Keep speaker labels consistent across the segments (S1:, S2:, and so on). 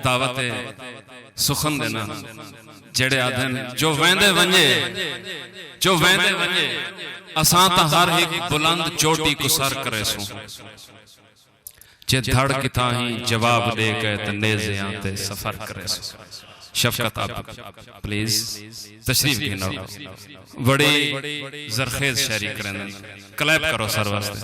S1: दावत सुखन देना जेड़े आदन जो वेंदे वंजे असां ता हर एक बुलंद चोटी को सर करे सू जे धड़ किथा ही जवाब दे के त नेज़ियां ते सफर करे सू। शफकत आप प्लीज तशरीफ की नो बड़ी जरखेज शायरी करें क्लैप करो सर वास्ते।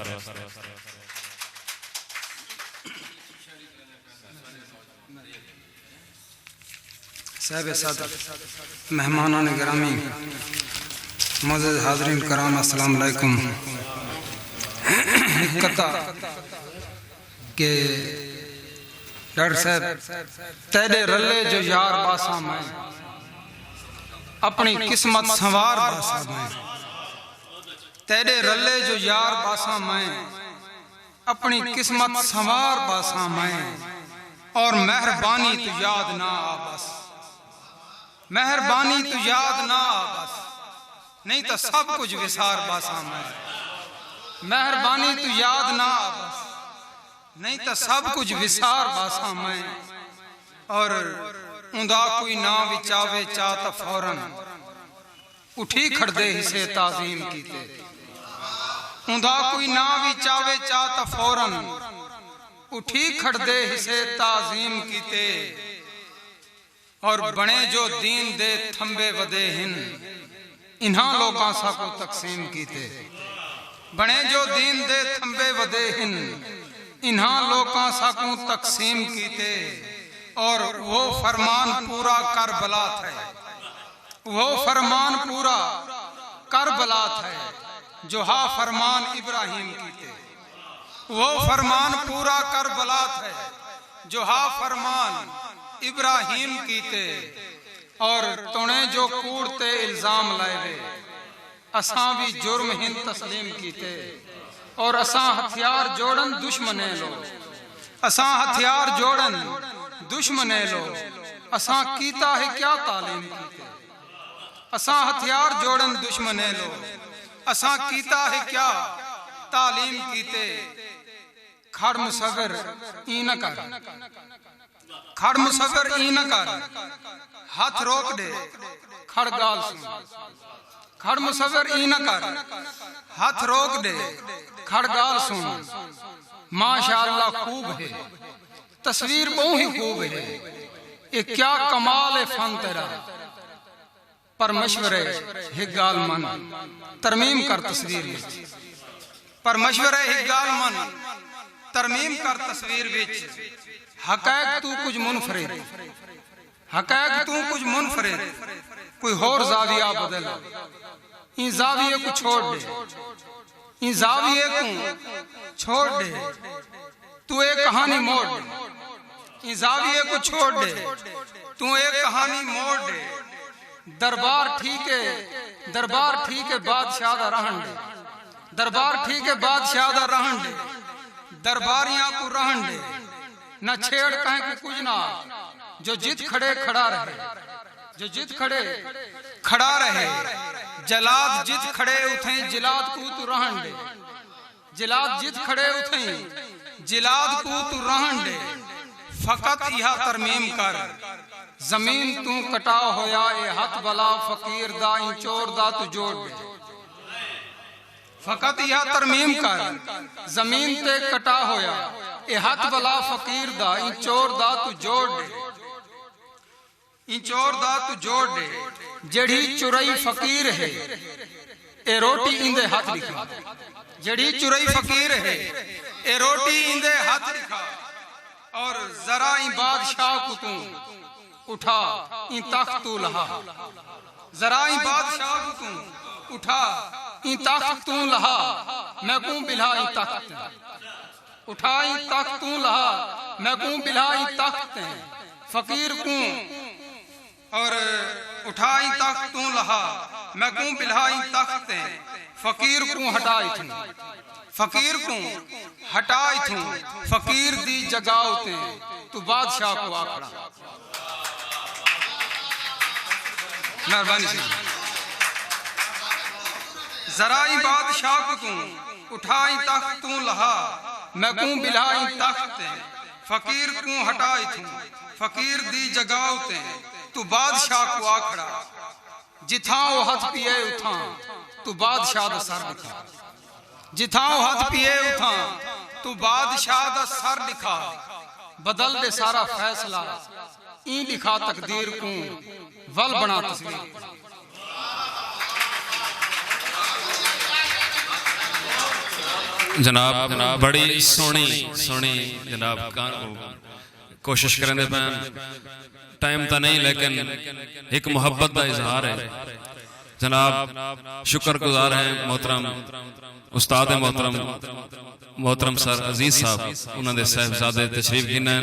S2: साहिब सदर मेहमानान गिरामी मोअज़्ज़ज़ हाज़रीन कराम अस्सलाम वालेकुम। कथा के डॉक्टर साहब तेरे रले जो यार बासा मैं अपनी किस्मत संवार बासा मैं तेरे रले जो यार बासा मैं अपनी किस्मत संवार बासा मैं और मेहरबानी तू याद ना आ बस मेहरबानी तू याद ना आ बस नहीं तो सब कुछ विसार बासा मैं मेहरबानी तू याद ना आ बस नहीं तो सब कुछ विसार बासा मैं और उंदा कोई ना विचावे चात फौरन उठी खड़दे हिस्से ताजीम कीते उंदा कोई ना विचावे चात फौरन उठी खड़दे हिस्से ताजीम कीते और बने जो दीन दे थंबे वदे हिन इन्हां लोकां सा को तकसीम कीते बने जो दीन दे थंबे वदे हिन इन्हां लोकां सा को तकसीम कीते और वो फरमान पूरा करबला था वो फरमान पूरा करबला था जो हा फरमान इब्राहिम कीते वो फरमान पूरा करबला था जो हा फरमान इब्राहिम कीते और तुने जो कूड़ते इल्जाम लाए असां भी जुर्म हिन तस्लीम कीते और असां हथियार जोड़न दुश्मने लो असां हथियार जोड़न दुश्मने लो असां कीता है क्या तालीम कीते असां हथियार जोड़न दुश्मने लो असां कीता है क्या तालीम कीते खड़ मुसव्विर ई न कर खड़ मुसव्विर ई न कर हाथ रोक दे खड़ गाल सुन खड़ मुसव्विर ई न कर हाथ रोक दे खड़ गाल सुन माशाअल्लाह खूब है तस्वीर बहु ही खूब है ये क्या कमाल है फन तेरा पर मशवरे है गाल मन तरमीम कर तस्वीर विच पर मशवरे है गाल मन तरमीम कर तस्वीर विच हक़ाइक़ तू कुछ मुनफरिद हक़ाइक़ तू कुछ मुनफरिद कोई होर ज़ाविया बदल इन ज़ाविये को छोड़ दे इन ज़ाविये को छोड़ दे तू एक कहानी मोड़ दे इन ज़ाविये को छोड़ दे तू एक कहानी मोड़ दे दरबार ठीक है बादशाह दा रहन दे दरबार ठीक है बादशाह दा रहन दे दरबारियां को रहन दे न छेड़ कहीं को कुछ ना जो जिद खड़े खड़ा रहे जो जिद खड़े खड़ा रहे जलाद जिद खड़े उठे जिलाद को तू रहन दे जिलाद जिद खड़े उठे जिलाद को तू रहन दे फकत यह तरमीम कर जमीन तू कटा होया ए हथ बला फकीर दा इन चोर दा तू जोड़ दे फकत यह तरमीम कर जमीन ते कटा होया ए हथ बला फकीर दा इन चोर दा तू जोड़ दे इन चोर दा तू जोड़ दे जड़ी चुरई फकीर है ए रोटी इंदे हाथ लिखा जड़ी चुरई फकीर है ए रोटी इंदे हाथ लिखा और जरा इन बादशाह को तू उठा इन तख्त तू लहा जरा इन बादशाह को तू उठा इन तख्त तू लहा मैं कूं बिला इन तख्त उठा इन तख्त तू लहा मैं कूं बिला इन तख्त फकीर कूं और उठा इन तख्त तू लहा मैं कूं बिला इन तख्त फकीर कूं हटा इथूं फकीर को हटा इथूं फकीर दी जगह उते तू बादशाह को आखड़ा मेहरबानी से जराई बादशाह को तू उठाई तख्त तू लहा मैं कूं बिलाई तख्त फकीर को हटा इथू फकीर दी जगह उते तू बादशाह को आखड़ा जिथा वो हथ पिए उठा तू बादशाह दा सर दिखा जिथा वो हथ पिए उठा तू बादशाह दा सर दिखा बदल दे सारा फैसला ई लिखा तकदीर को वल बना तस्वीर
S1: जनाब बड़ी सोहनी सोहनी जनाब कोशिश करें टाइम तो नहीं लेकिन एक मोहब्बत का इजहार है जनाब शुक्रगुजार है मोहतरम उस्ताद मोहतरम सर अजीज साहब उन्होंने साहबजादे तशरीफ गिने